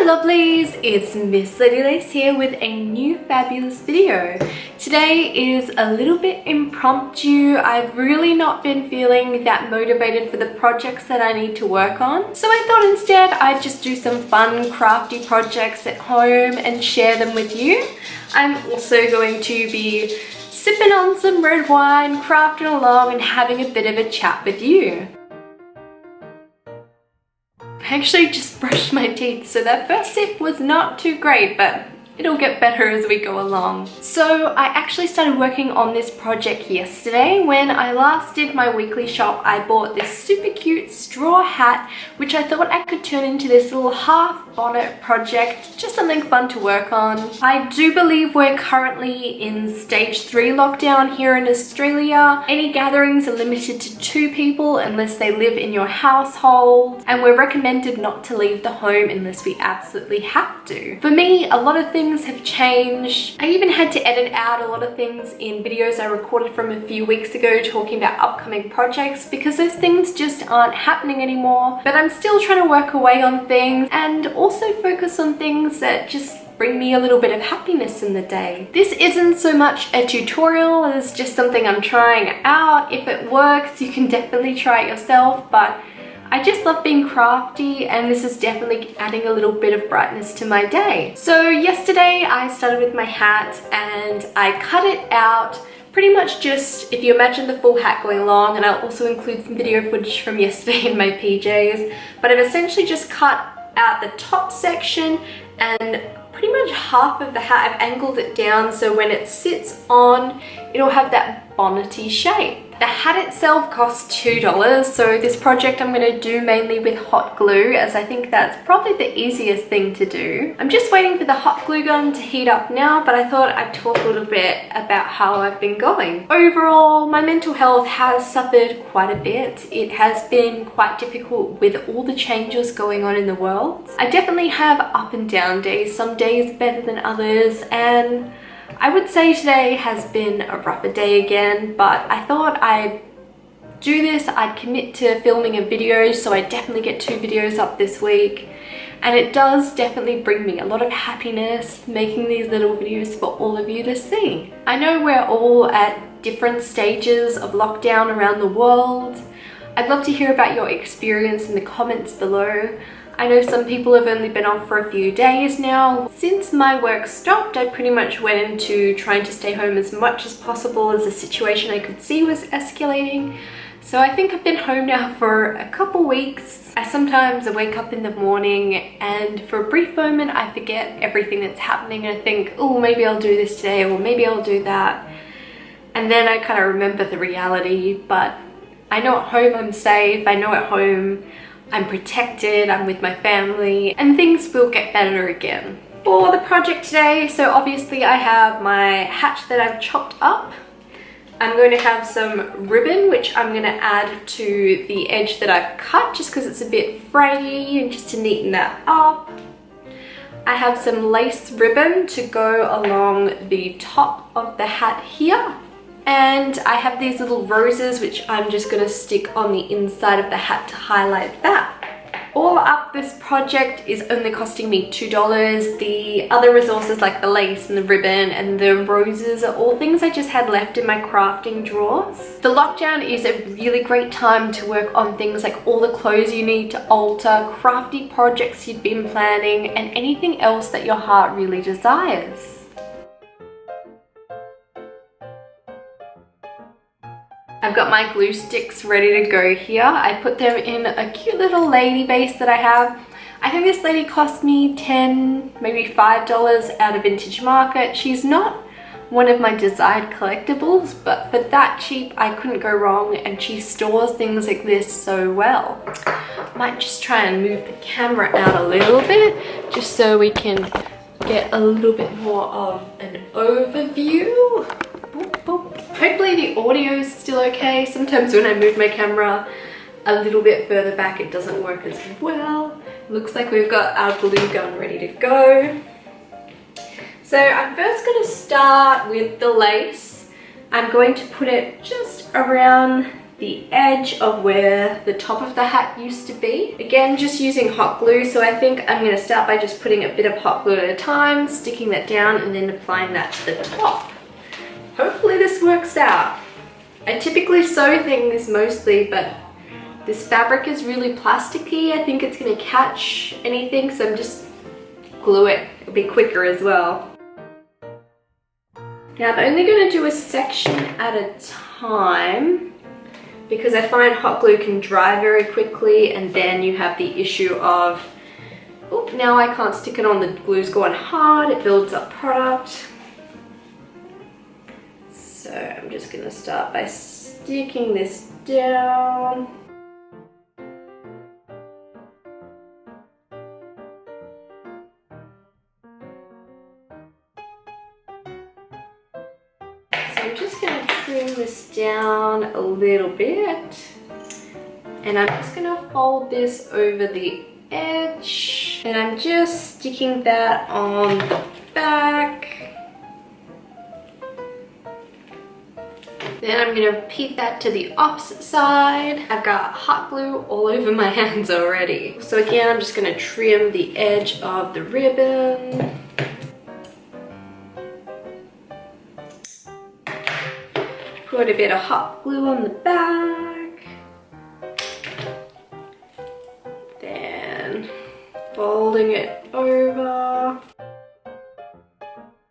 lovelies, it's Miss Lady Lace here with a new fabulous video. Today is a little bit impromptu. I've really not been feeling that motivated for the projects that I need to work on. So I thought instead I'd just do some fun crafty projects at home and share them with you. I'm also going to be sipping on some red wine, crafting along and having a bit of a chat with you. I actually just brushed my teeth, so that first sip was not too great, but it'll get better as we go along. So I actually started working on this project yesterday. When I last did my weekly shop, I bought this super cute straw hat, which I thought I could turn into this little half bonnet project, just something fun to work on. I do believe we're currently in stage 3 lockdown here in Australia. Any gatherings are limited to 2 people unless they live in your household, and we're recommended not to leave the home unless we absolutely have to. For me, a lot of things have changed. I even had to edit out a lot of things in videos I recorded from a few weeks ago talking about upcoming projects because those things just aren't happening anymore. But I'm still trying to work away on things and also focus on things that just bring me a little bit of happiness in the day. This isn't so much a tutorial, it's just something I'm trying out. If it works, you can definitely try it yourself, but I just love being crafty and this is definitely adding a little bit of brightness to my day. So yesterday I started with my hat and I cut it out pretty much just, if you imagine the full hat going along, and I'll also include some video footage from yesterday in my PJs, but I've essentially just cut out the top section and pretty much half of the hat. I've angled it down so when it sits on, it'll have that bonnety shape. The hat itself costs $2, so this project I'm going to do mainly with hot glue, as I think that's probably the easiest thing to do. I'm just waiting for the hot glue gun to heat up now, but I thought I'd talk a little bit about how I've been going. Overall, my mental health has suffered quite a bit. It has been quite difficult with all the changes going on in the world. I definitely have up and down days, some days better than others, and I would say today has been a rougher day again, but I thought I'd do this. I'd commit to filming a video, so I definitely get 2 videos up this week. And it does definitely bring me a lot of happiness making these little videos for all of you to see. I know we're all at different stages of lockdown around the world. I'd love to hear about your experience in the comments below. I know some people have only been off for a few days now. Since my work stopped, I pretty much went into trying to stay home as much as possible as the situation I could see was escalating. So I think I've been home now for a couple weeks. I sometimes wake up in the morning and for a brief moment I forget everything that's happening and I think, oh, maybe I'll do this today or maybe I'll do that. And then I kind of remember the reality, but I know at home I'm safe, I know at home I'm protected, I'm with my family, and things will get better again. For the project today, so obviously I have my hat that I've chopped up. I'm going to have some ribbon, which I'm going to add to the edge that I've cut, just because it's a bit frayy and just to neaten that up. I have some lace ribbon to go along the top of the hat here. And I have these little roses which I'm just going to stick on the inside of the hat to highlight that. All up, this project is only costing me $2. The other resources like the lace and the ribbon and the roses are all things I just had left in my crafting drawers. The lockdown is a really great time to work on things like all the clothes you need to alter, crafty projects you've been planning, and anything else that your heart really desires. I've got my glue sticks ready to go here. I put them in a cute little lady base that I have. I think this lady cost me $10, maybe $5 at a vintage market. She's not one of my desired collectibles, but for that cheap, I couldn't go wrong, and she stores things like this so well. Might just try and move the camera out a little bit, just so we can get a little bit more of an overview. Boop, boop. Hopefully the audio is still okay. Sometimes when I move my camera a little bit further back it doesn't work as well. Looks like we've got our glue gun ready to go. So I'm first going to start with the lace. I'm going to put it just around the edge of where the top of the hat used to be. Again, just using hot glue, so I think I'm going to start by just putting a bit of hot glue at a time, sticking that down and then applying that to the top. Hopefully this works out. I typically sew things mostly, but this fabric is really plasticky. I think it's going to catch anything, so I'm just glue it. It'll be quicker as well. Now I'm only going to do a section at a time because I find hot glue can dry very quickly, and then you have the issue of, oh, now I can't stick it on, the glue's gone hard, it builds up product. So I'm just going to start by sticking this down. So I'm just going to trim this down a little bit, and I'm just going to fold this over the edge, and I'm just sticking that on the back. Then I'm going to repeat that to the opposite side. I've got hot glue all over my hands already. So again, I'm just going to trim the edge of the ribbon. Put a bit of hot glue on the back. Then folding it over.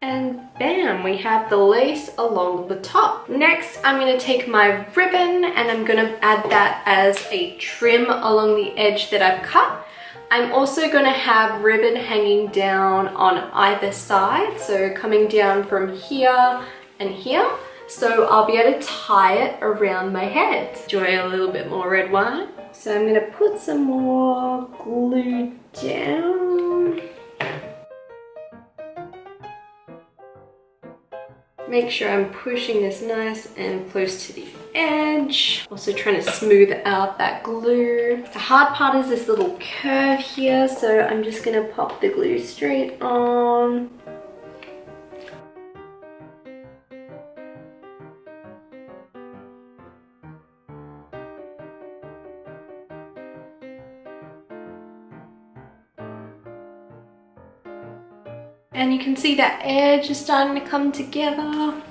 And bam, we have the lace along the top. Next, I'm going to take my ribbon and I'm going to add that as a trim along the edge that I've cut. I'm also going to have ribbon hanging down on either side, so coming down from here and here. So I'll be able to tie it around my head. Enjoy a little bit more red wine. So I'm going to put some more glue down. Make sure I'm pushing this nice and close to the edge. Also trying to smooth out that glue. The hard part is this little curve here, so I'm just going to pop the glue straight on. And you can see that edge is starting to come together.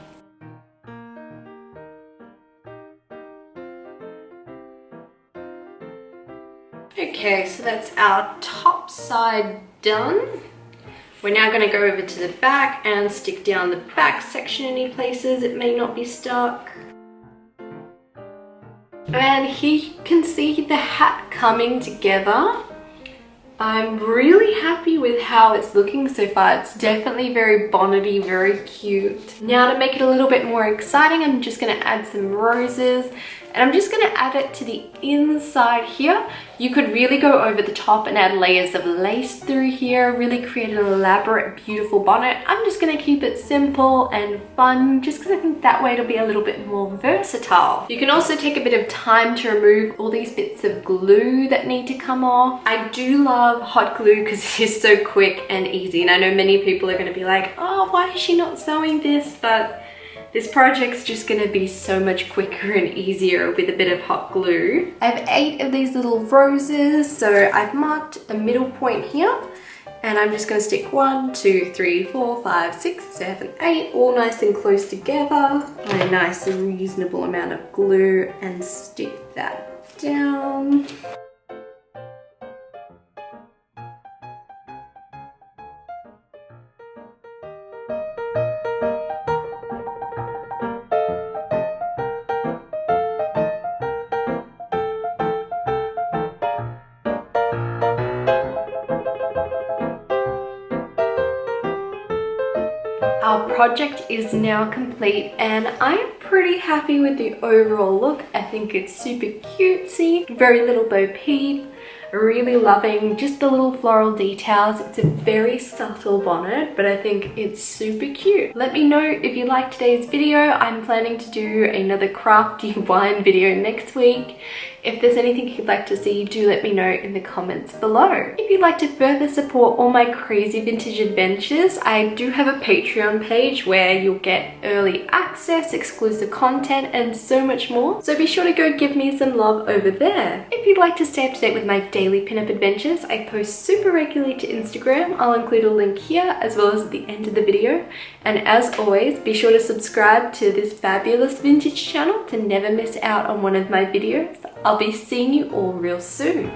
Okay, so that's our top side done. We're now going to go over to the back and stick down the back section any places it may not be stuck. And here you can see the hat coming together. I'm really happy with how it's looking so far. It's definitely very bonnety, very cute. Now to make it a little bit more exciting, I'm just going to add some roses, and I'm just going to add it to the inside here. You could really go over the top and add layers of lace through here, really create an elaborate, beautiful bonnet. I'm just going to keep it simple and fun, just because I think that way it'll be a little bit more versatile. You can also take a bit of time to remove all these bits of glue that need to come off. I do love hot glue because it is so quick and easy, and I know many people are going to be like, oh, why is she not sewing this? But this project's just going to be so much quicker and easier with a bit of hot glue. I have 8 of these little roses, so I've marked the middle point here, and I'm just going to stick 1, 2, 3, 4, 5, 6, 7, 8, all nice and close together on a nice and reasonable amount of glue, and stick that down. Our project is now complete, and I'm pretty happy with the overall look. I think it's super cutesy, very little bo peep. I Really loving just the little floral details. It's a very subtle bonnet, but I think it's super cute. Let me know if you liked today's video. I'm planning to do another crafty wine video next week. If there's anything you'd like to see, do let me know in the comments below. If you'd like to further support all my crazy vintage adventures, I do have a Patreon page where you'll get early access, exclusive content, and so much more. So be sure to go give me some love over there. If you'd like to stay up to date with my daily pinup adventures, I post super regularly to Instagram. I'll include a link here as well as at the end of the video. And as always, be sure to subscribe to this fabulous vintage channel to never miss out on one of my videos. I'll be seeing you all real soon.